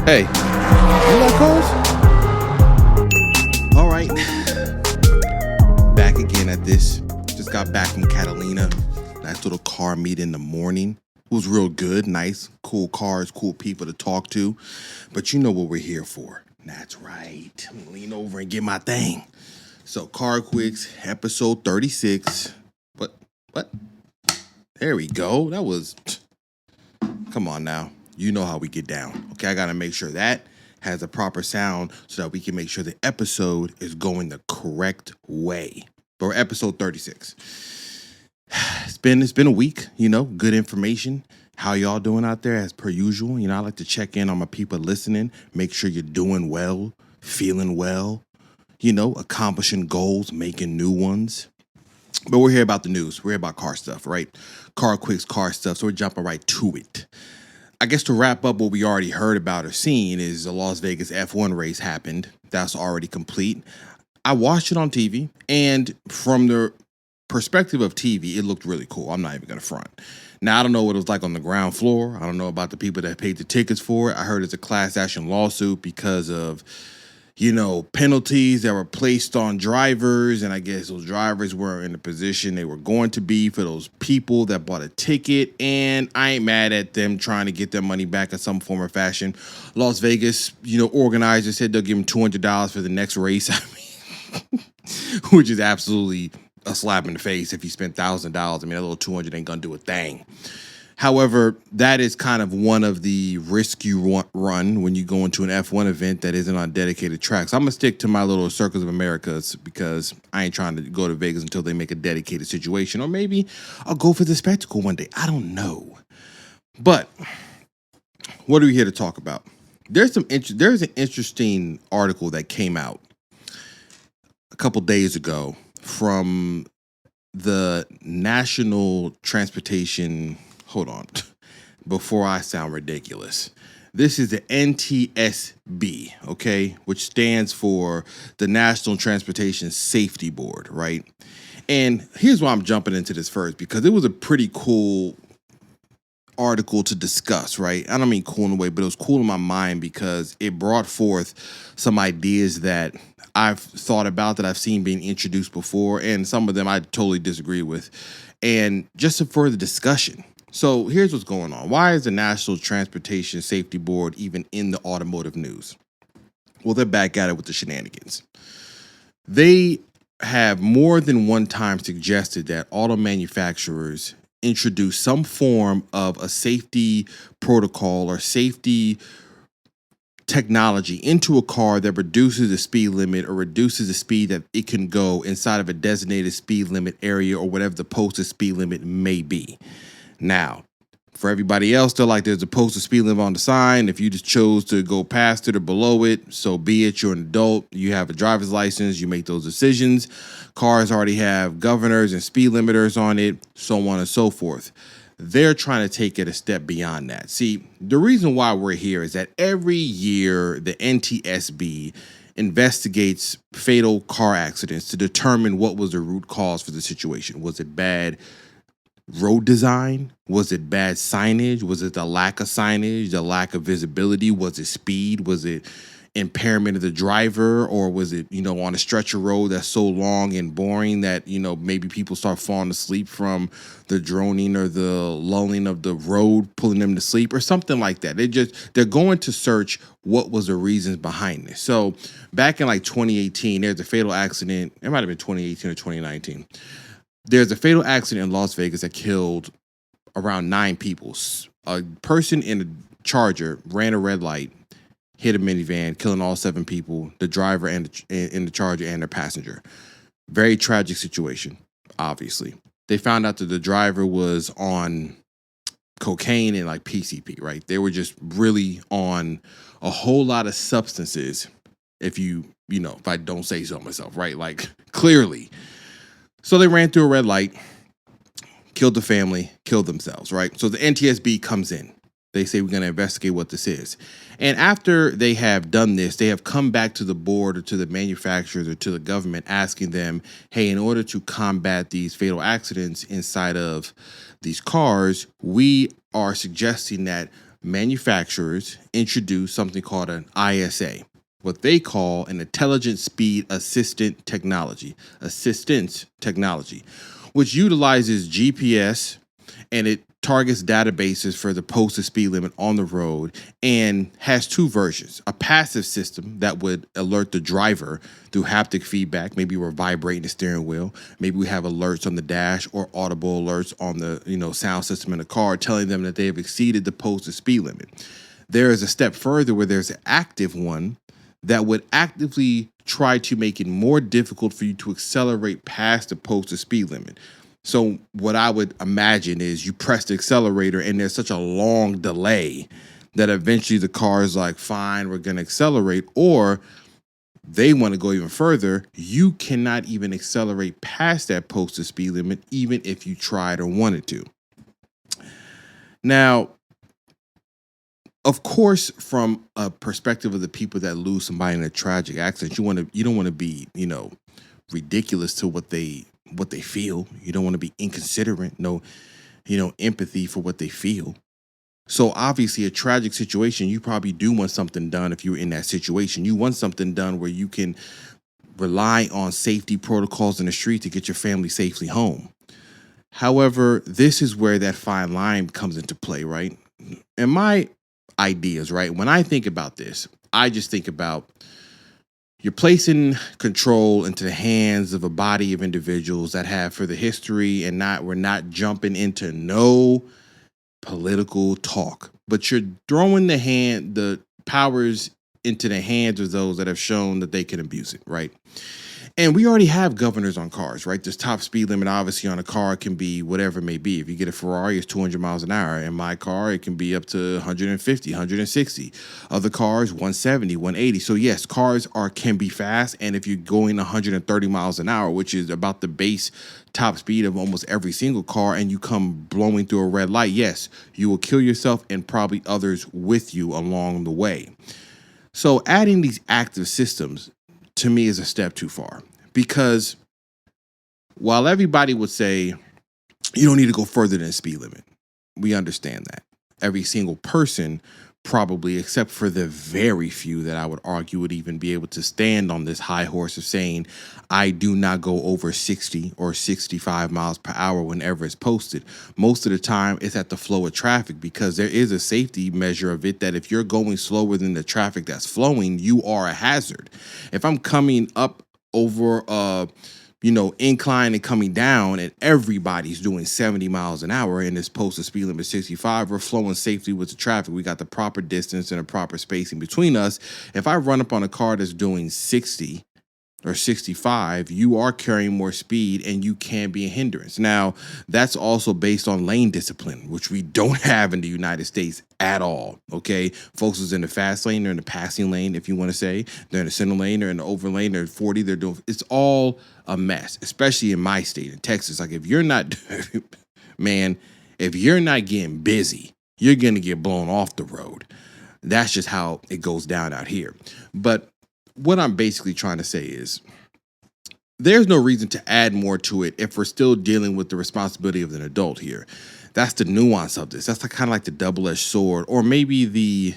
Hey, you like cars? All right, back again at this. Just got back from Catalina. Nice little car meet in the morning. It was real good, nice, cool cars, cool people to talk to. But you know what we're here for. That's right. I'm gonna lean over and get my thing. So CarQuicks, episode 36. What? There we go. That was, come on now. You know how we get down. Okay, I gotta make sure that has a proper sound so that we can make sure the episode is going the correct way. For episode 36. It's been a week, good information. How y'all doing out there as per usual? I like to check in on my people listening, make sure you're doing well, feeling well, accomplishing goals, making new ones. But we're here about the news. We're here about car stuff, right? CarQuicks, car stuff. So we're jumping right to it. I guess to wrap up what we already heard about or seen is the Las Vegas F1 race happened. That's already complete. I watched it on TV, and from the perspective of TV, it looked really cool. I'm not even going to front. Now, I don't know what it was like on the ground floor. I don't know about the people that paid the tickets for it. I heard it's a class action lawsuit because of, penalties that were placed on drivers. And I guess those drivers were in the position they were going to be for those people that bought a ticket. And I ain't mad at them trying to get their money back in some form or fashion. Las Vegas, organizers said they'll give them $200 for the next race. Which is absolutely a slap in the face if you spend $1,000. I mean, a little 200 ain't gonna do a thing. However, that is kind of one of the risks you run when you go into an F1 event that isn't on dedicated tracks. I'm gonna stick to my little Circles of Americas because I ain't trying to go to Vegas until they make a dedicated situation, or maybe I'll go for the spectacle one day. I don't know. But what are we here to talk about? There's an interesting article that came out a couple days ago from the National Transportation. Hold on, before I sound ridiculous. This is the NTSB, okay, which stands for the National Transportation Safety Board, right? And here's why I'm jumping into this first, because it was a pretty cool article to discuss, right? I don't mean cool in a way, but it was cool in my mind because it brought forth some ideas that I've thought about, that I've seen being introduced before, and some of them I totally disagree with. And just a further discussion. So here's what's going on. Why is the National Transportation Safety Board even in the automotive news? Well, they're back at it with the shenanigans. They have more than one time suggested that auto manufacturers introduce some form of a safety protocol or safety technology into a car that reduces the speed limit or reduces the speed that it can go inside of a designated speed limit area or whatever the posted speed limit may be. Now, for everybody else, they're like, there's a posted speed limit on the sign. If you just chose to go past it or below it, so be it. You're an adult. You have a driver's license. You make those decisions. Cars already have governors and speed limiters on it, so on and so forth. They're trying to take it a step beyond that. See, the reason why we're here is that every year the NTSB investigates fatal car accidents to determine what was the root cause for the situation. Was it bad road design? Was it bad signage? Was it the lack of signage, the lack of visibility? Was it speed? Was it impairment of the driver? Or was it, on a stretch of road that's so long and boring that, maybe people start falling asleep from the droning or the lulling of the road, pulling them to sleep or something like that. They're going to search what was the reasons behind this. So back in like 2018, there's a fatal accident. It might have been 2018 or 2019. There's a fatal accident in Las Vegas that killed around 9 people. A person in a Charger ran a red light, hit a minivan, killing all 7 people, the driver and in the Charger and their passenger. Very tragic situation, obviously. They found out that the driver was on cocaine and like PCP, right? They were just really on a whole lot of substances, if I don't say so myself, right? Like, clearly. So they ran through a red light, killed the family, killed themselves, right? So the NTSB comes in. They say, we're going to investigate what this is. And after they have done this, they have come back to the board or to the manufacturers or to the government asking them, hey, in order to combat these fatal accidents inside of these cars, we are suggesting that manufacturers introduced something called an ISA, what they call an intelligent speed assistance technology, which utilizes GPS, and it targets databases for the posted speed limit on the road, and has two versions: a passive system that would alert the driver through haptic feedback. Maybe we're vibrating the steering wheel. Maybe we have alerts on the dash or audible alerts on the sound system in the car telling them that they have exceeded the posted speed limit. There is a step further where there's an active one that would actively try to make it more difficult for you to accelerate past the posted speed limit. So what I would imagine is you press the accelerator and there's such a long delay that eventually the car is like, fine, we're going to accelerate. Or they want to go even further. You cannot even accelerate past that posted speed limit, even if you tried or wanted to. Now, of course, from a perspective of the people that lose somebody in a tragic accident, you don't want to be, ridiculous to what they feel. You don't want to be inconsiderate, no empathy for what they feel. So obviously a tragic situation, you probably do want something done. If you're in that situation, you want something done where you can rely on safety protocols in the street to get your family safely home. However, this is where that fine line comes into play, right? And my ideas, right? When I think about this, I just think about you're placing control into the hands of a body of individuals that have for the history, and we're not jumping into no political talk, but you're throwing the powers into the hands of those that have shown that they can abuse it, right? And we already have governors on cars, right? This top speed limit, obviously, on a car can be whatever it may be. If you get a Ferrari, it's 200 miles an hour. In my car, it can be up to 150, 160. Other cars, 170, 180. So yes, cars can be fast. And if you're going 130 miles an hour, which is about the base top speed of almost every single car, and you come blowing through a red light, yes, you will kill yourself and probably others with you along the way. So adding these active systems, to me, is a step too far, because while everybody would say you don't need to go further than the speed limit, we understand that. Every single person probably, except for the very few that I would argue would even be able to stand on this high horse of saying, I do not go over 60 or 65 miles per hour whenever it's posted. Most of the time, it's at the flow of traffic, because there is a safety measure of it that if you're going slower than the traffic that's flowing, you are a hazard. If I'm coming up over incline and coming down, and everybody's doing 70 miles an hour and it's posted speed limit 65, we're flowing safely with the traffic. We got the proper distance and a proper spacing between us. If I run up on a car that's doing 60 or 65, you are carrying more speed and you can be a hindrance. Now, that's also based on lane discipline, which we don't have in the United States at all. Okay, folks is in the fast lane, they're in the passing lane, if you want to say, they're in the center lane, they're in the over lane, they're 40, they're doing, it's all a mess, especially in my state, in Texas. Like, if you're not, man, if you're not getting busy, you're going to get blown off the road. That's just how it goes down out here. But what I'm basically trying to say is there's no reason to add more to it if we're still dealing with the responsibility of an adult here. That's the nuance of this. That's kind of like the double-edged sword, or maybe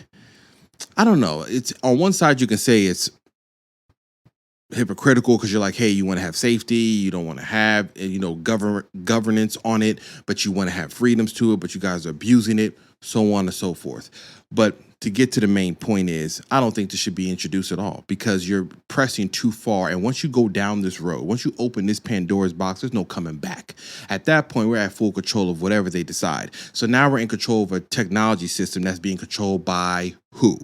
I don't know. It's on one side you can say it's hypocritical because you're like, hey, you want to have safety, you don't want to have governance on it, but you want to have freedoms to it, but you guys are abusing it, so on and so forth. But to get to the main point is, I don't think this should be introduced at all, because you're pressing too far. And once you go down this road, once you open this Pandora's box, there's no coming back. At that point, we're at full control of whatever they decide. So now we're in control of a technology system that's being controlled by who?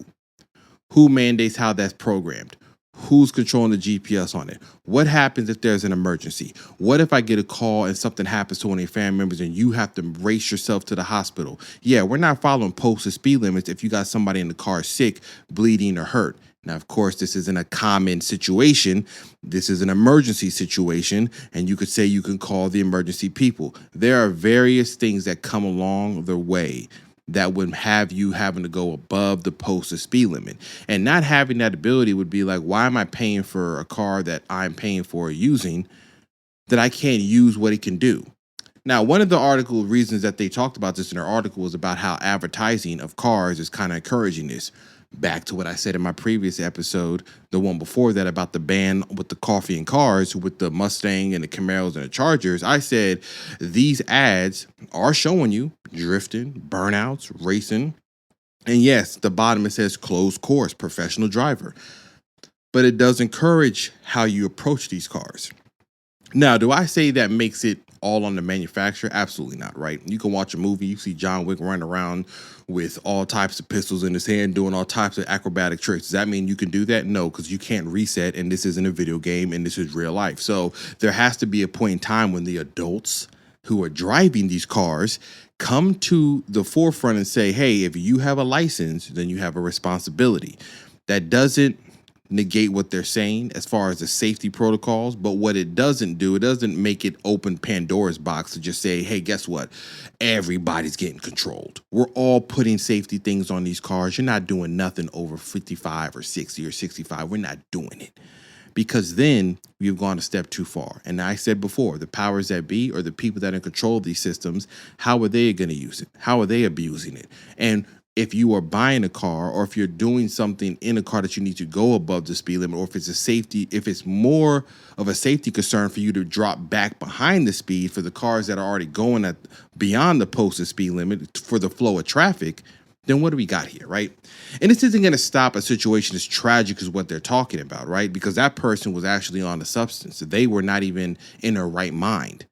Who mandates how that's programmed? Who's controlling the GPS on it? What happens if there's an emergency? What if I get a call and something happens to one of your family members and you have to race yourself to the hospital? Yeah, we're not following posted speed limits if you got somebody in the car sick, bleeding, or hurt. Now, of course, this isn't a common situation. This is an emergency situation, and you could say you can call the emergency people. There are various things that come along the way that would have you having to go above the posted speed limit. And not having that ability would be like, why am I paying for a car that I'm paying for using that I can't use what it can do? Now, one of the article reasons that they talked about this in their article was about how advertising of cars is kind of encouraging this. Back to what I said in my previous episode, the one before that about the ban with the coffee and cars with the Mustang and the Camaros and the Chargers. I said these ads are showing you drifting, burnouts, racing. And yes, the bottom it says closed course, professional driver. But it does encourage how you approach these cars. Now, do I say that makes it all on the manufacturer? Absolutely not, right? You can watch a movie, you see John Wick running around with all types of pistols in his hand, doing all types of acrobatic tricks. Does that mean you can do that? No, because you can't reset, and this isn't a video game, and this is real life. So there has to be a point in time when the adults who are driving these cars come to the forefront and say, hey, if you have a license, then you have a responsibility. That doesn't negate what they're saying as far as the safety protocols, but what it doesn't do, it doesn't make it open Pandora's box to just say, hey, guess what? Everybody's getting controlled. We're all putting safety things on these cars. You're not doing nothing over 55 or 60 or 65. We're not doing it. Because then we've gone a step too far. And I said before, the powers that be or the people that are in control of these systems, how are they going to use it? How are they abusing it? And if you are buying a car or if you're doing something in a car that you need to go above the speed limit, or if it's a safety, if it's more of a safety concern for you to drop back behind the speed for the cars that are already going at beyond the posted speed limit for the flow of traffic, then what do we got here, right? And this isn't going to stop a situation as tragic as what they're talking about, right? Because that person was actually on a substance. They were not even in their right mind.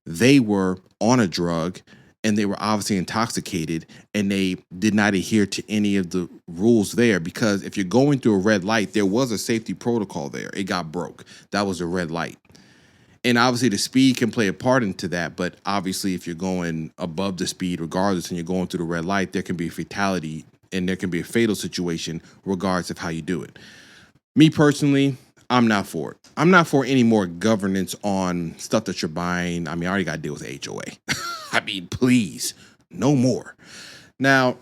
They were on a drug, and they were obviously intoxicated, and they did not adhere to any of the rules there, because if you're going through a red light, there was a safety protocol there. It got broke. That was a red light. And obviously the speed can play a part into that, but obviously if you're going above the speed regardless and you're going through the red light, there can be a fatality and there can be a fatal situation regardless of how you do it. Me personally, I'm not for it. I'm not for any more governance on stuff that you're buying. I mean, I already got to deal with HOA. I mean, please, no more. Now,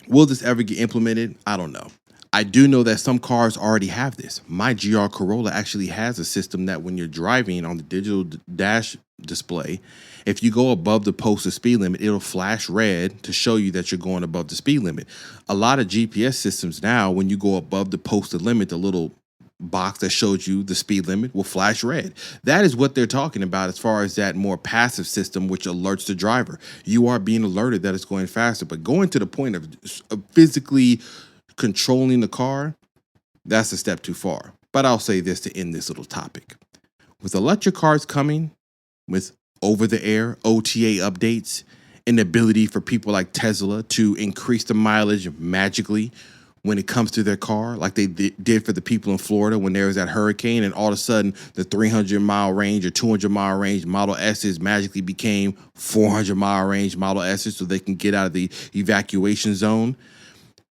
will this ever get implemented? I don't know. I do know that some cars already have this. My GR Corolla actually has a system that when you're driving on the digital dash display, if you go above the posted speed limit, it'll flash red to show you that you're going above the speed limit. A lot of GPS systems now, when you go above the posted limit, the little box that shows you the speed limit will flash red. That is what they're talking about as far as that more passive system, which alerts the driver. You are being alerted that it's going faster, but going to the point of physically controlling the car, that's a step too far. But I'll say this to end this little topic. With electric cars coming with over-the-air OTA updates and the ability for people like Tesla to increase the mileage magically when it comes to their car, like they did for the people in Florida when there was that hurricane, and all of a sudden the 300-mile range or 200-mile range Model S's magically became 400-mile range Model S's so they can get out of the evacuation zone.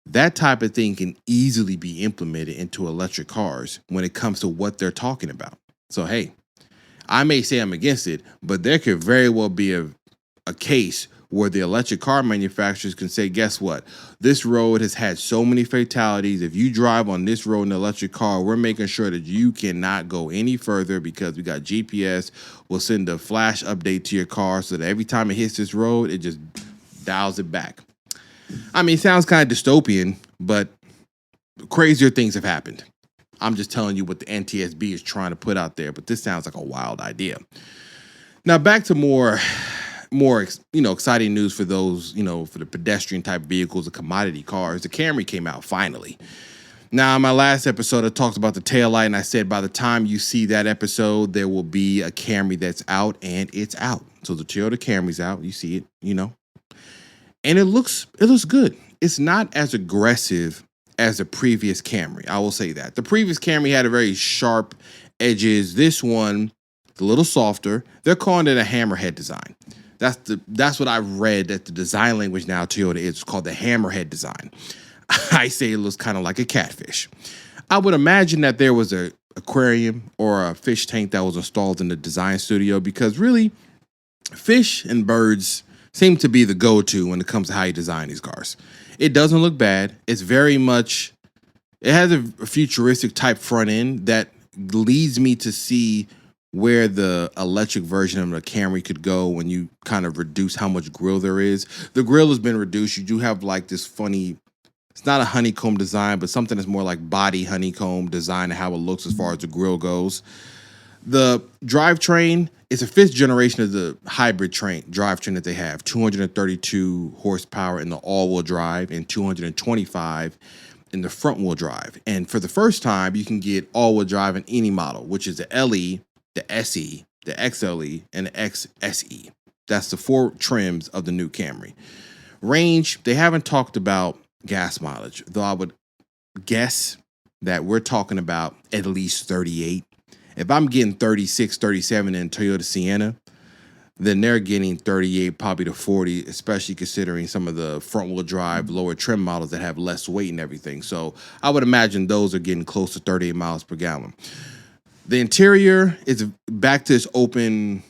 That type of thing can easily be implemented into electric cars when it comes to what they're talking about. So, hey, I may say I'm against it, but there could very well be a case where the electric car manufacturers can say, guess what? This road has had so many fatalities. If you drive on this road in an electric car, we're making sure that you cannot go any further because we got GPS. We'll send a flash update to your car so that every time it hits this road, it just dials it back. I mean, it sounds kind of dystopian, but crazier things have happened. I'm just telling you what the NTSB is trying to put out there, but this sounds like a wild idea. Now, back to more exciting news for those, for the pedestrian type vehicles, the commodity cars. The Camry came out finally. Now, in my last episode, I talked about the taillight, and I said by the time you see that episode, there will be a Camry that's out, and it's out. So the Toyota Camry's out. You see it, and it looks good. It's not as aggressive as the previous Camry. I will say that. The previous Camry had a very sharp edges. This one, a little softer. They're calling it a hammerhead design. That's what I read that the design language now Toyota is called the hammerhead design. I say it looks kind of like a catfish. I would imagine that there was an aquarium or a fish tank that was installed in the design studio, because really fish and birds seem to be the go-to when it comes to how you design these cars. It doesn't look bad. It's very much, it has a futuristic type front end that leads me to see where the electric version of the Camry could go when you kind of reduce how much grille there is. The grille has been reduced. You do have like this funny, it's not a honeycomb design, but something that's more like body honeycomb design and how it looks as far as the grille goes. The drivetrain is a fifth generation of the hybrid drivetrain that they have. 232 horsepower in the all-wheel drive and 225 in the front-wheel drive. And for the first time, you can get all-wheel drive in any model, which is the LE, the SE, the XLE, and the XSE. That's the 4 trims of the new Camry. Range, they haven't talked about gas mileage, though I would guess that we're talking about at least 38. If I'm getting 36, 37 in Toyota Sienna, then they're getting 38, probably to 40, especially considering some of the front-wheel drive, lower trim models that have less weight and everything. So I would imagine those are getting close to 38 miles per gallon. The interior is back to this open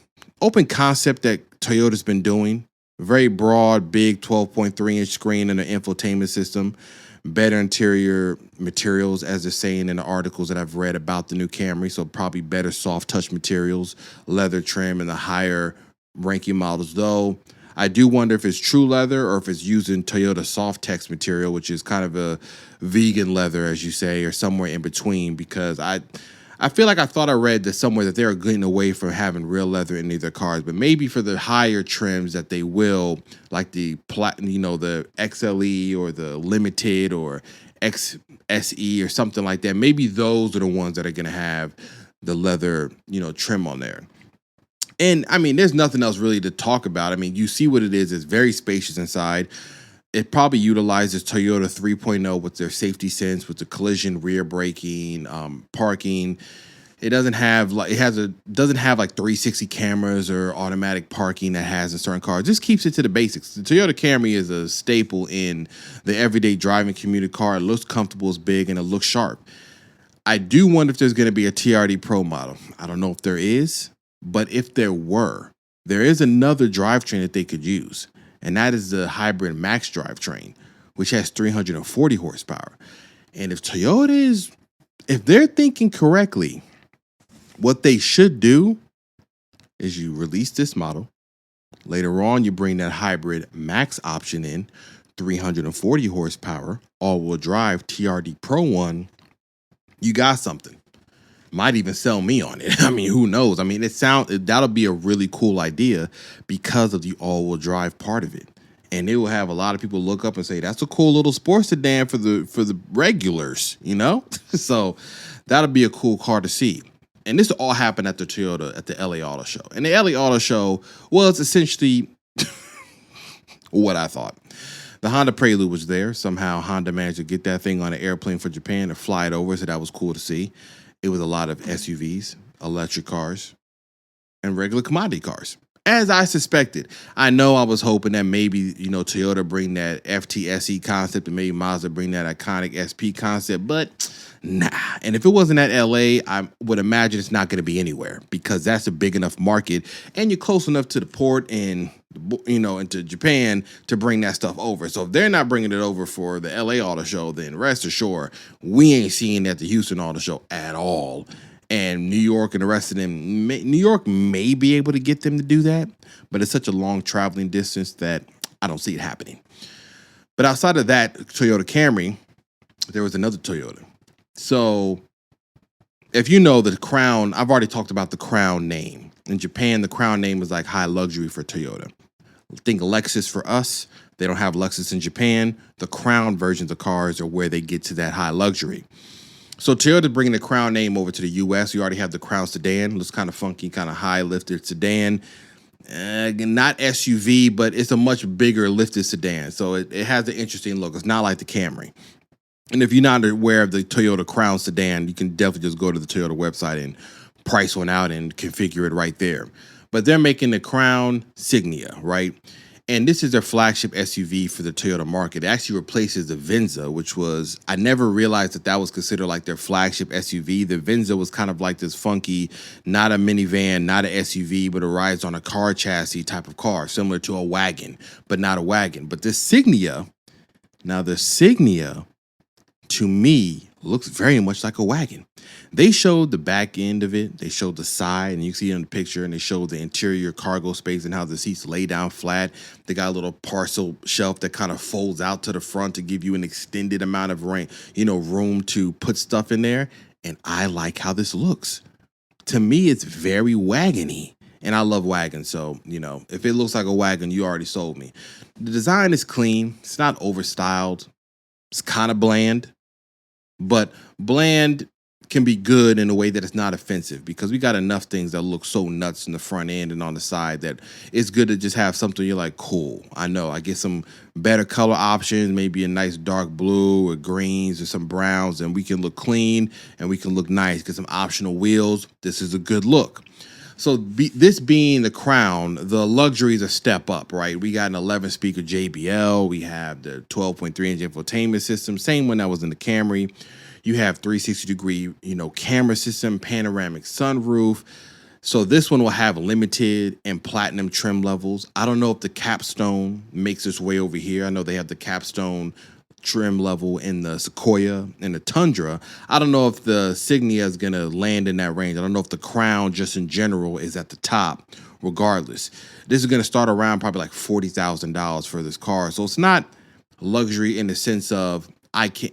concept that Toyota's been doing. Very broad, big 12.3-inch screen and an infotainment system. Better interior materials, as they're saying in the articles that I've read about the new Camry. So probably better soft touch materials, leather trim, and the higher ranking models. Though I do wonder if it's true leather or if it's using Toyota soft text material, which is kind of a vegan leather, as you say, or somewhere in between. Because I feel like I thought I read that somewhere that they're getting away from having real leather in either cars, but maybe for the higher trims that they will, like the the XLE or the Limited or XSE or something like that. Maybe those are the ones that are going to have the leather, trim on there. And I mean, there's nothing else really to talk about. I mean, you see what it is. It's very spacious inside. It probably utilizes Toyota 3.0 with their safety sense, with the collision, rear braking, parking. It doesn't have like 360 cameras or automatic parking that has in certain cars. It just keeps it to the basics. The Toyota Camry is a staple in the everyday driving commuter car. It looks comfortable, it's big, and it looks sharp. I do wonder if there's going to be a TRD Pro model. I don't know if there is, but if there were, there is another drivetrain that they could use. And that is the hybrid max drivetrain, which has 340 horsepower. And if they're thinking correctly, what they should do is you release this model. Later on, you bring that hybrid max option in, 340 horsepower, all-wheel drive, TRD Pro one. You got something. Might even sell me on it. I mean, who knows? I mean, that'll be a really cool idea because of the all-wheel drive part of it. And it will have a lot of people look up and say, that's a cool little sports sedan for the regulars, So that'll be a cool car to see. And this all happened at the LA Auto Show. And the LA Auto Show was essentially what I thought. The Honda Prelude was there. Somehow Honda managed to get that thing on an airplane for Japan and fly it over, so that was cool to see. It was a lot of SUVs, electric cars, and regular commodity cars. As I suspected. I know I was hoping that maybe, Toyota bring that FTSE concept and maybe Mazda bring that iconic SP concept, but nah. And if it wasn't at LA, I would imagine it's not going to be anywhere because that's a big enough market and you're close enough to the port and, into Japan to bring that stuff over. So if they're not bringing it over for the LA Auto Show, then rest assured, we ain't seeing it at the Houston Auto Show at all. And New York and the rest of them, New York may be able to get them to do that, but it's such a long traveling distance that I don't see it happening. But outside of that Toyota Camry, there was another Toyota. So if you know the Crown, I've already talked about the Crown name. In Japan, the Crown name is like high luxury for Toyota. Think Lexus for us. They don't have Lexus in Japan. The Crown versions of cars are where they get to that high luxury. So Toyota bringing the Crown name over to the U.S. You already have the Crown sedan. Looks kind of funky, kind of high lifted sedan. Not SUV, but it's a much bigger lifted sedan. So it has an interesting look. It's not like the Camry. And if you're not aware of the Toyota Crown sedan, you can definitely just go to the Toyota website and price one out and configure it right there. But they're making the Crown Signia, right? And this is their flagship SUV for the Toyota market. It actually replaces the Venza, which was, I never realized that was considered like their flagship SUV. The Venza was kind of like this funky, not a minivan, not an SUV, but it rides on a car chassis type of car, similar to a wagon, but not a wagon. But the Signia, to me, looks very much like a wagon. They showed the back end of it. They showed the side, and you see it in the picture, and they showed the interior cargo space and how the seats lay down flat. They got a little parcel shelf that kind of folds out to the front to give you an extended amount of room to put stuff in there. And I like how this looks. To me, it's very wagony. And I love wagons, so, if it looks like a wagon, you already sold me. The design is clean. It's not overstyled. It's kind of bland. But bland can be good in a way that it's not offensive, because we got enough things that look so nuts in the front end and on the side that it's good to just have something you're like, cool. I know. I get some better color options, maybe a nice dark blue or greens or some browns, and we can look clean and we can look nice. Get some optional wheels. This is a good look. So this being the Crown, the luxury is a step up, right? We got an 11-speaker JBL. We have the 12.3-inch infotainment system, same one that was in the Camry. You have 360-degree, camera system, panoramic sunroof. So this one will have limited and platinum trim levels. I don't know if the capstone makes its way over here. I know they have the capstone trim level in the Sequoia and the Tundra. I don't know if the Signia is going to land in that range. I don't know if the Crown just in general is at the top. Regardless, this is going to start around probably like $40,000 for this car. So it's not luxury in the sense of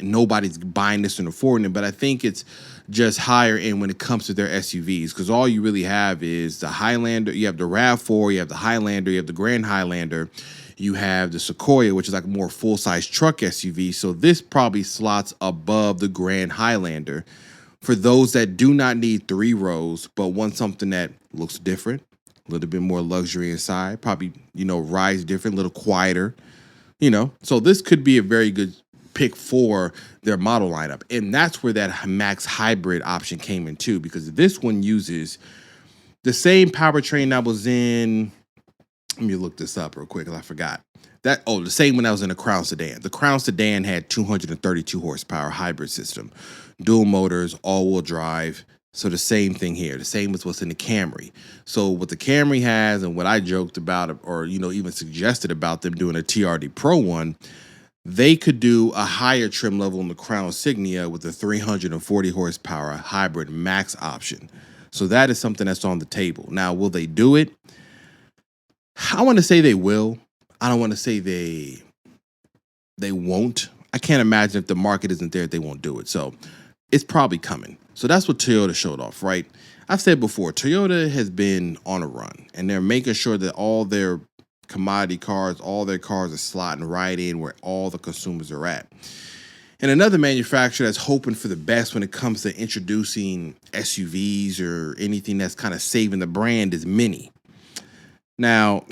nobody's buying this and affording it, but I think it's just higher end when it comes to their SUVs, because all you really have is the Highlander. You have the RAV4, you have the Highlander, you have the Grand Highlander. You have the Sequoia, which is like a more full-size truck SUV. So this probably slots above the Grand Highlander for those that do not need 3 rows, but want something that looks different, a little bit more luxury inside, probably, rides different, a little quieter, So this could be a very good pick for their model lineup. And that's where that Max Hybrid option came in too, because this one uses the same powertrain that was in... Let me look this up real quick because I forgot. The same one that was in the Crown Sedan. The Crown Sedan had 232 horsepower hybrid system, dual motors, all-wheel drive. So the same thing here, the same as what's in the Camry. So what the Camry has and what I joked about or, even suggested about them doing a TRD Pro one, they could do a higher trim level in the Crown Signia with the 340 horsepower hybrid max option. So that is something that's on the table. Now, will they do it? I want to say they will. I don't want to say they won't. I can't imagine if the market isn't there, they won't do it. So it's probably coming. So that's what Toyota showed off, right? I've said before, Toyota has been on a run, and they're making sure that all their commodity cars, all their cars are slotting right in where all the consumers are at. And another manufacturer that's hoping for the best when it comes to introducing SUVs or anything that's kind of saving the brand is Mini. Now,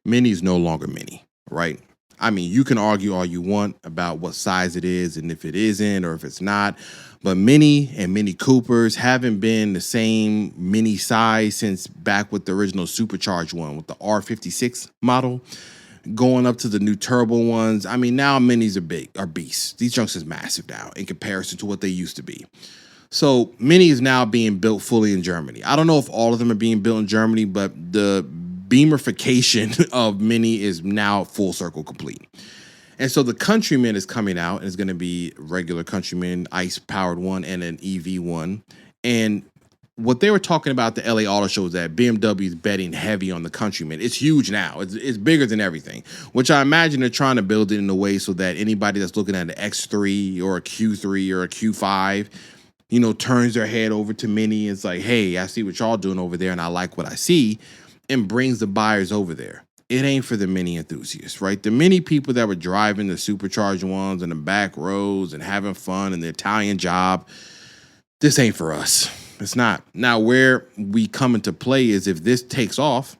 Mini is no longer Mini, right? I mean, you can argue all you want about what size it is and if it isn't or if it's not, but Mini and Mini Coopers haven't been the same Mini size since back with the original supercharged one with the R56 model, going up to the new turbo ones. I mean, now Minis are beasts. These junks is massive now in comparison to what they used to be. So Mini is now being built fully in Germany. I don't know if all of them are being built in Germany, but the beamerification of Mini is now full circle complete. And so the Countryman is coming out, and it's going to be regular Countryman, ICE-powered one, and an EV one. And what they were talking about at the LA Auto Show is that BMW is betting heavy on the Countryman. It's huge now. It's bigger than everything, which I imagine they're trying to build it in a way so that anybody that's looking at an X3 or a Q3 or a Q5, turns their head over to Mini and it's like, hey, I see what y'all doing over there and I like what I see, and brings the buyers over there. It ain't for the Mini enthusiasts, right? The Mini people that were driving the supercharged ones in the back rows and having fun in the Italian job, this ain't for us. It's not. Now, where we come into play is if this takes off,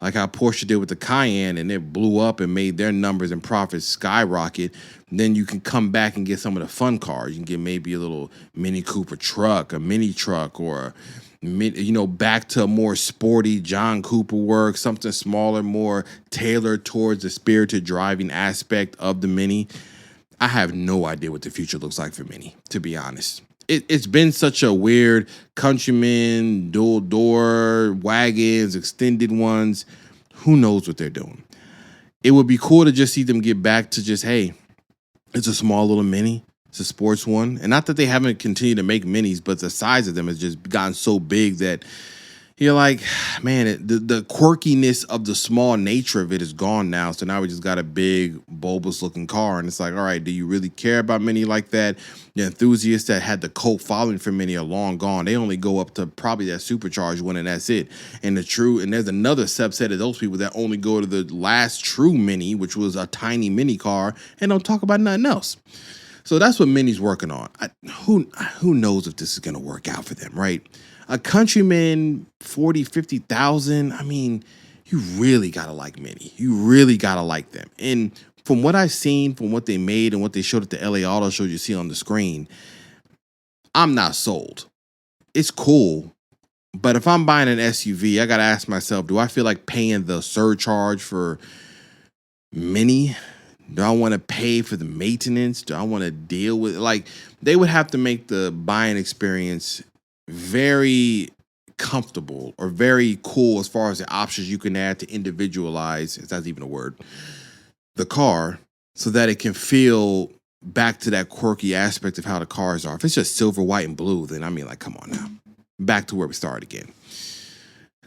like how Porsche did with the Cayenne, and it blew up and made their numbers and profits skyrocket, then you can come back and get some of the fun cars. You can get maybe a little Mini Cooper truck, a mini truck, or back to a more sporty John Cooper work, something smaller, more tailored towards the spirited driving aspect of the Mini. I have no idea what the future looks like for Mini, to be honest. It's been such a weird Countryman, dual door, wagons, extended ones. Who knows what they're doing? It would be cool to just see them get back to just, hey, it's a small little Mini. It's a sports one. And not that they haven't continued to make minis, but the size of them has just gotten so big that you're like, man, the quirkiness of the small nature of it is gone now. So now we just got a big, bulbous looking car. And it's like, all right, do you really care about Mini like that? The enthusiasts that had the cult following for Mini are long gone. They only go up to probably that supercharged one, and that's it. And there's another subset of those people that only go to the last true Mini, which was a tiny mini car, and don't talk about nothing else. So that's what Mini's working on. Who knows if this is going to work out for them, right? A Countryman, 40, 50,000. I mean, you really got to like Mini. You really got to like them. And from what I've seen, from what they made and what they showed at the LA Auto Show you see on the screen, I'm not sold. It's cool. But if I'm buying an SUV, I got to ask myself, do I feel like paying the surcharge for Mini? Do I want to pay for the maintenance? Do I want to deal with it? Like, they would have to make the buying experience very comfortable or very cool as far as the options you can add to individualize, if that's even a word, the car, so that it can feel back to that quirky aspect of how the cars are. If it's just silver, white, and blue, then I mean, like, come on now. Back to where we started again.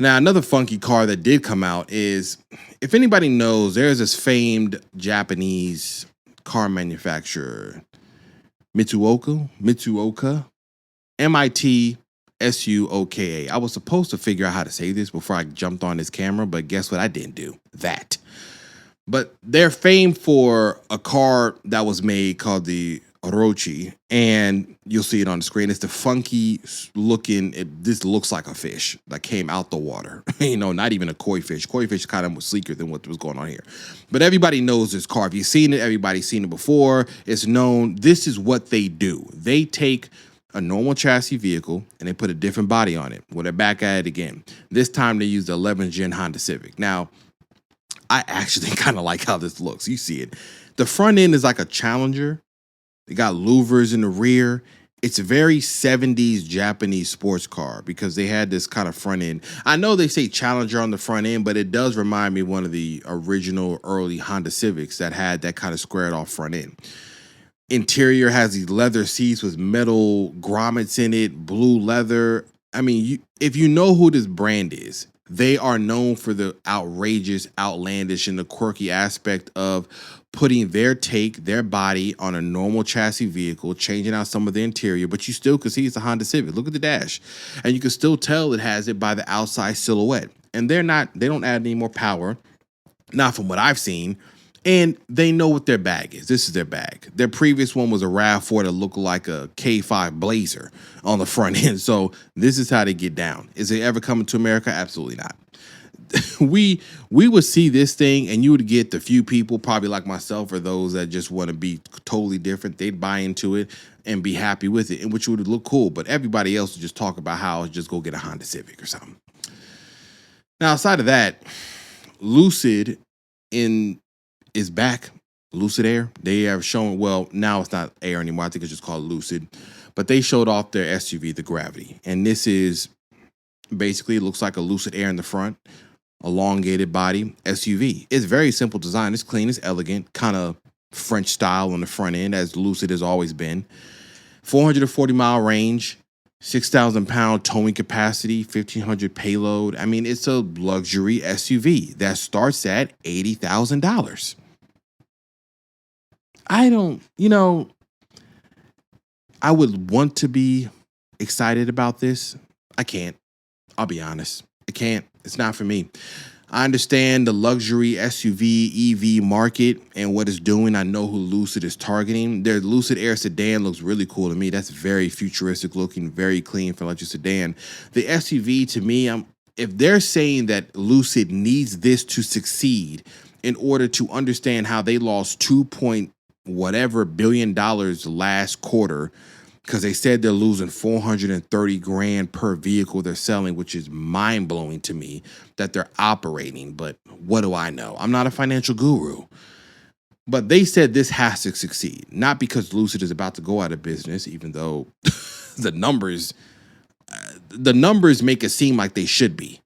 Now, another funky car that did come out is, if anybody knows, there's this famed Japanese car manufacturer, Mitsuoka, Mitsuoka. I was supposed to figure out how to say this before I jumped on this camera, but guess what? I didn't do that. But they're famed for a car that was made called the Orochi, and you'll see it on the screen. It's the funky looking, this looks like a fish that came out the water. Not even a koi fish. Koi fish is kind of sleeker than what was going on here. But everybody knows this car. If you've seen it, everybody's seen it before. It's known. This is what they do. They take a normal chassis vehicle and they put a different body on it. Well, they're back at it again. This time they used the 11th gen Honda Civic. Now, I actually kind of like how this looks. You see it. The front end is like a Challenger. They got louvers in the rear. It's a very 70s Japanese sports car because they had this kind of front end. I know they say Challenger on the front end, but it does remind me of one of the original early Honda Civics that had that kind of squared off front end. Interior has these leather seats with metal grommets in it, blue leather. I mean, if you know who this brand is, they are known for the outrageous, outlandish, and the quirky aspect of putting their body on a normal chassis vehicle, changing out some of the interior, but you still can see it's a Honda Civic. Look at the dash. And you can still tell it has it by the outside silhouette. And they don't add any more power, not from what I've seen. And they know what their bag is. This is their bag. Their previous one was a RAV4 that looked like a K5 Blazer on the front end. So this is how they get down. Is it ever coming to America? Absolutely not. We would see this thing and you would get the few people, probably like myself or those that just want to be totally different. They'd buy into it and be happy with it, and which would look cool. But everybody else would just talk about how just go get a Honda Civic or something. Now, outside of that, Lucid is back. Lucid Air. They have shown, well, now it's not Air anymore. I think it's just called Lucid. But they showed off their SUV, the Gravity. And this is basically, it looks like a Lucid Air in the front, elongated body SUV. It's very simple design. It's clean, it's elegant, kind of French style on the front end, as Lucid has always been. 440-mile range, 6,000-pound towing capacity, 1,500 payload. I mean, it's a luxury SUV that starts at $80,000. I would want to be excited about this. I can't. I'll be honest. I can't. It's not for me. I understand the luxury SUV EV market and what it's doing. I know who Lucid is targeting. Their Lucid Air sedan looks really cool to me. That's very futuristic looking, very clean for electric sedan. The SUV, to me, if they're saying that Lucid needs this to succeed in order to understand how they lost $2.whatever billion last quarter, because they said they're losing $430,000 per vehicle they're selling, which is mind-blowing to me that they're operating. But what do I know? I'm not a financial guru. But they said this has to succeed, not because Lucid is about to go out of business, even though the numbers make it seem like they should be.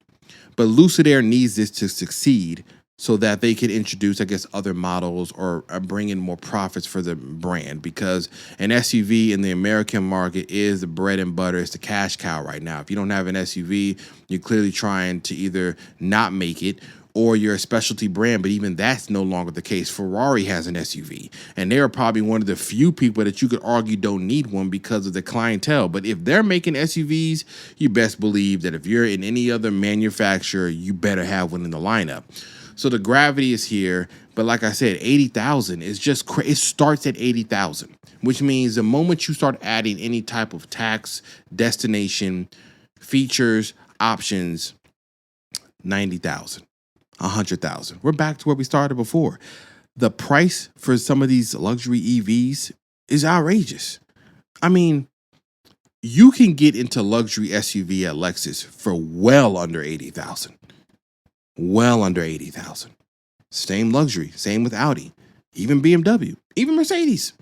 But Lucid Air needs this to succeed so that they could introduce, I guess, other models or bring in more profits for the brand, because an SUV in the American market is the bread and butter. It's the cash cow right now. If you don't have an SUV, you're clearly trying to either not make it or you're a specialty brand, but even that's no longer the case. Ferrari has an SUV, and they are probably one of the few people that you could argue don't need one because of the clientele. But if they're making SUVs, you best believe that if you're in any other manufacturer, you better have one in the lineup. So the Gravity is here, but like I said, 80,000 is just it starts at 80,000, which means the moment you start adding any type of tax, destination, features, options, 90,000. 100,000. We're back to where we started before. The price for some of these luxury EVs is outrageous. I mean, you can get into luxury SUV at Lexus for well under 80,000. Well under 80,000. Same luxury, same with Audi, even BMW, even Mercedes.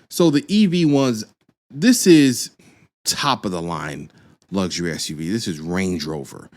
So the EV ones, this is top of the line luxury SUV. This is Range Rover.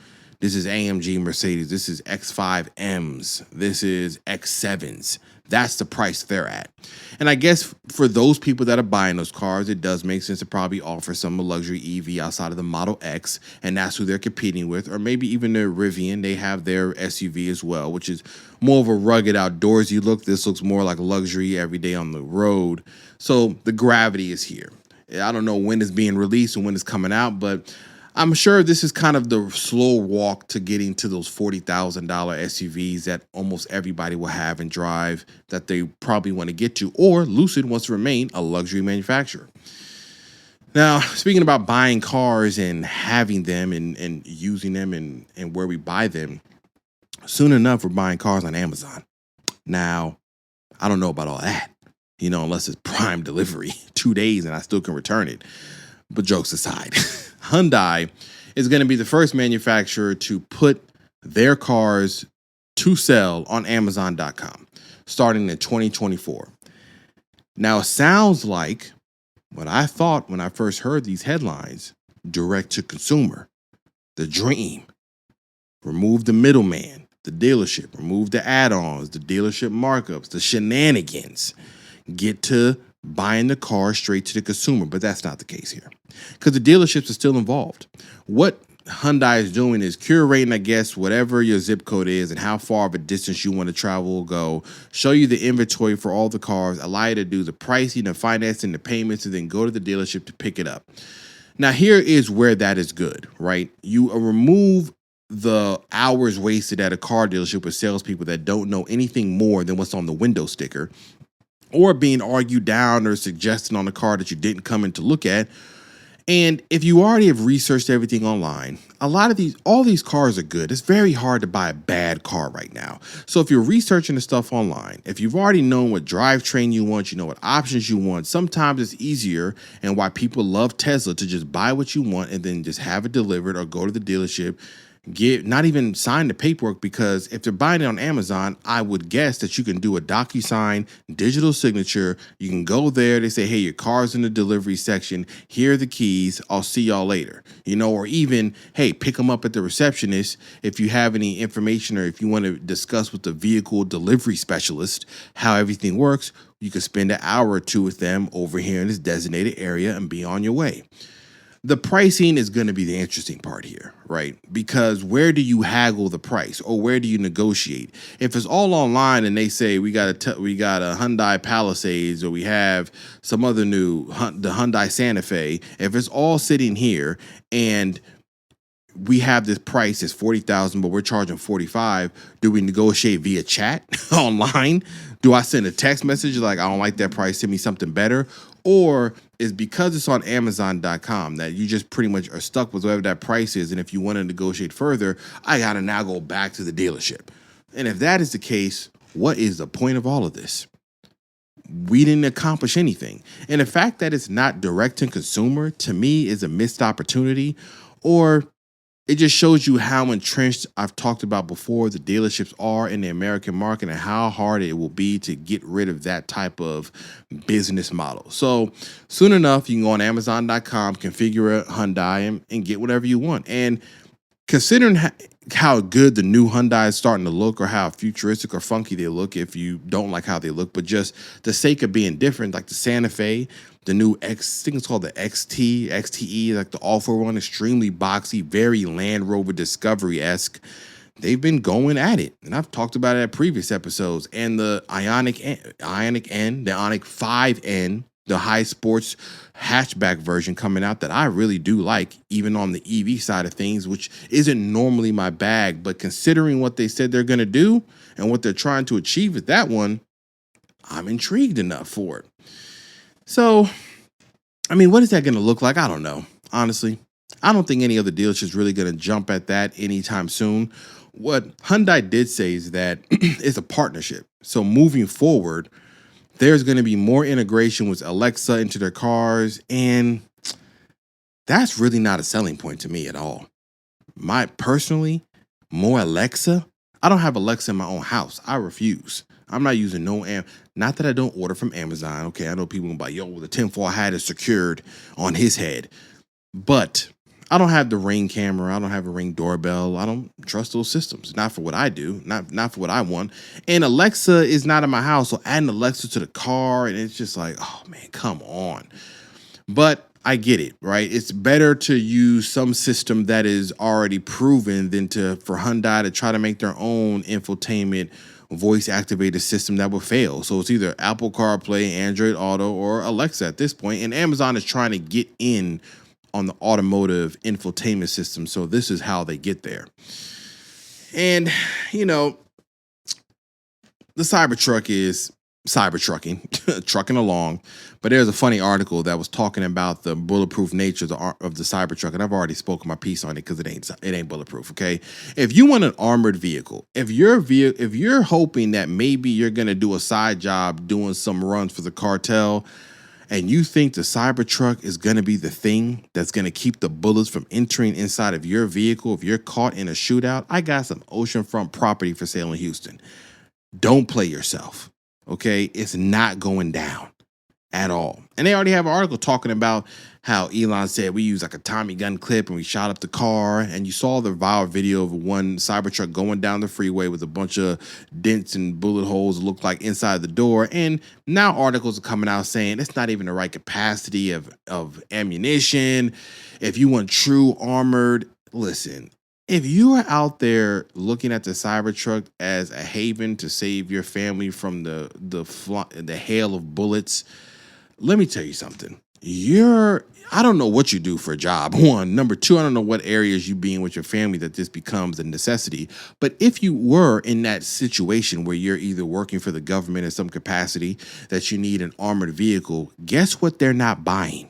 This is AMG Mercedes. This is X5Ms. This is X7s. That's the price they're at. And I guess for those people that are buying those cars, it does make sense to probably offer some luxury EV outside of the Model X, and that's who they're competing with. Or maybe even their Rivian. They have their SUV as well, which is more of a rugged outdoorsy look. This looks more like luxury every day on the road. So the Gravity is here. I don't know when it's being released and when it's coming out, but I'm sure this is kind of the slow walk to getting to those $40,000 SUVs that almost everybody will have and drive, that they probably want to get to, or Lucid wants to remain a luxury manufacturer. Now, speaking about buying cars and having them and using them and where we buy them, soon enough, we're buying cars on Amazon. Now, I don't know about all that, unless it's prime delivery, 2 days and I still can return it. But jokes aside, Hyundai is going to be the first manufacturer to put their cars to sell on Amazon.com starting in 2024. Now, it sounds like what I thought when I first heard these headlines: direct to consumer, the dream. Remove the middleman, the dealership, remove the add-ons, the dealership markups, the shenanigans. Get to buying the car straight to the consumer, but that's not the case here because the dealerships are still involved. What Hyundai is doing is curating, I guess, whatever your zip code is and how far of a distance you want to travel or go, show you the inventory for all the cars, allow you to do the pricing, the financing, the payments, and then go to the dealership to pick it up. Now, here is where that is good, right? You remove the hours wasted at a car dealership with salespeople that don't know anything more than what's on the window sticker, or being argued down or suggested on a car that you didn't come in to look at. And if you already have researched everything online, all these cars are good. It's very hard to buy a bad car right now. So if you're researching the stuff online, if you've already known what drivetrain you want, you know what options you want, sometimes it's easier, and why people love Tesla, to just buy what you want and then just have it delivered or go to the dealership, not even sign the paperwork, because if they're buying it on Amazon, I would guess that you can do a DocuSign digital signature. You can go there. They say, hey, your car's in the delivery section. Here are the keys. I'll see y'all later. Or even, hey, pick them up at the receptionist if you have any information, or if you want to discuss with the vehicle delivery specialist how everything works. You can spend an hour or two with them over here in this designated area and be on your way. The pricing is going to be the interesting part here, right? Because where do you haggle the price, or where do you negotiate? If it's all online and they say we got a Hyundai Palisades, or we have some other the Hyundai Santa Fe, if it's all sitting here and we have this price is $40,000, but we're charging $45,000, do we negotiate via chat online? Do I send a text message like, I don't like that price, send me something better? Or is because it's on Amazon.com that you just pretty much are stuck with whatever that price is, and if you want to negotiate further, I got to now go back to the dealership? And if that is the case, what is the point of all of this? We didn't accomplish anything. And the fact that it's not direct to consumer, to me, is a missed opportunity, or it just shows you how entrenched, I've talked about before, the dealerships are in the American market, and how hard it will be to get rid of that type of business model. So soon enough, you can go on Amazon.com, configure a Hyundai, and get whatever you want. And considering how good the new Hyundai is starting to look, or how futuristic or funky they look, if you don't like how they look, but just the sake of being different, like the Santa Fe, the new I think it's called the XTE, like the all-4 one, extremely boxy, very Land Rover Discovery-esque. They've been going at it, and I've talked about it at previous episodes. And the Ioniq N, the Ioniq 5N, the high sports hatchback version coming out that I really do like, even on the EV side of things, which isn't normally my bag. But considering what they said they're going to do and what they're trying to achieve with that one, I'm intrigued enough for it. So, I mean, what is that going to look like? I don't know. Honestly, I don't think any other dealership is really going to jump at that anytime soon. What Hyundai did say is that it's a partnership. So moving forward, there's going to be more integration with Alexa into their cars, and that's really not a selling point to me at all. Personally, more Alexa? I don't have Alexa in my own house. I refuse. I'm not using not that I don't order from Amazon. Okay, I know people gonna be like, yo, the tinfoil hat is secured on his head. But I don't have the Ring camera. I don't have a Ring doorbell. I don't trust those systems. Not for what I do. Not for what I want. And Alexa is not in my house. So adding Alexa to the car, and it's just like, oh man, come on. But I get it, right? It's better to use some system that is already proven than for Hyundai to try to make their own infotainment voice activated system that will fail. So it's either Apple CarPlay, Android Auto, or Alexa at this point. And Amazon is trying to get in on the automotive infotainment system. So this is how they get there. And, you know, the Cybertruck is Cybertrucking, trucking along. But there's a funny article that was talking about the bulletproof nature of the Cybertruck. And I've already spoken my piece on it because it ain't bulletproof. Okay. If you want an armored vehicle, if you're hoping that maybe you're going to do a side job doing some runs for the cartel, and you think the Cybertruck is going to be the thing that's going to keep the bullets from entering inside of your vehicle if you're caught in a shootout, I got some oceanfront property for sale in Houston. Don't play yourself, okay? It's not going down at all. And they already have an article talking about how Elon said we use like a Tommy gun clip and we shot up the car. And you saw the viral video of one Cybertruck going down the freeway with a bunch of dents and bullet holes that look like inside the door. And now articles are coming out saying it's not even the right capacity of ammunition. If you want true armored, listen, if you are out there looking at the Cybertruck as a haven to save your family from the hail of bullets, let me tell you something. I don't know what you do for a job. One. Number two, I don't know what areas you be in with your family that this becomes a necessity. But if you were in that situation where you're either working for the government in some capacity that you need an armored vehicle, guess what they're not buying?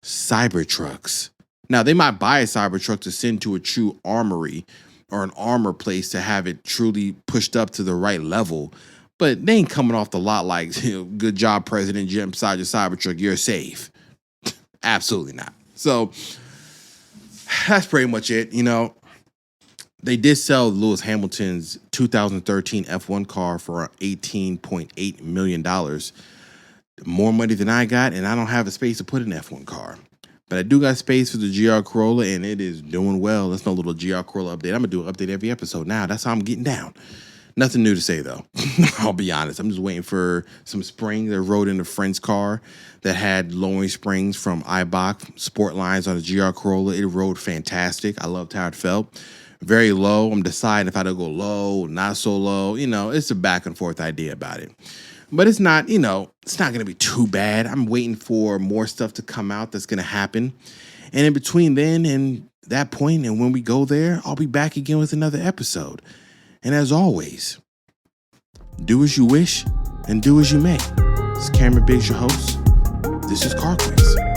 Cybertrucks. Now, they might buy a Cybertruck to send to a true armory or an armor place to have it truly pushed up to the right level. But they ain't coming off the lot like, good job, President, jump inside your Cybertruck, you're safe. Absolutely not. So that's pretty much it. You know, they did sell Lewis Hamilton's 2013 F1 car for $18.8 million. More money than I got, and I don't have a space to put an F1 car. But I do got space for the GR Corolla, and it is doing well. That's no little GR Corolla update. I'm going to do an update every episode now. That's how I'm getting down. Nothing new to say, though. I'll be honest. I'm just waiting for some springs. I rode in a friend's car that had lowering springs from Eibach Sport Lines on the GR Corolla. It rode fantastic. I loved how it felt. Very low. I'm deciding if I to go low, not so low. You know, it's a back and forth idea about it. But it's not, it's not going to be too bad. I'm waiting for more stuff to come out that's going to happen. And in between then and that point, and when we go there, I'll be back again with another episode. And as always, do as you wish and do as you may. This is Cameron Biggs, your host. This is CarQuicks.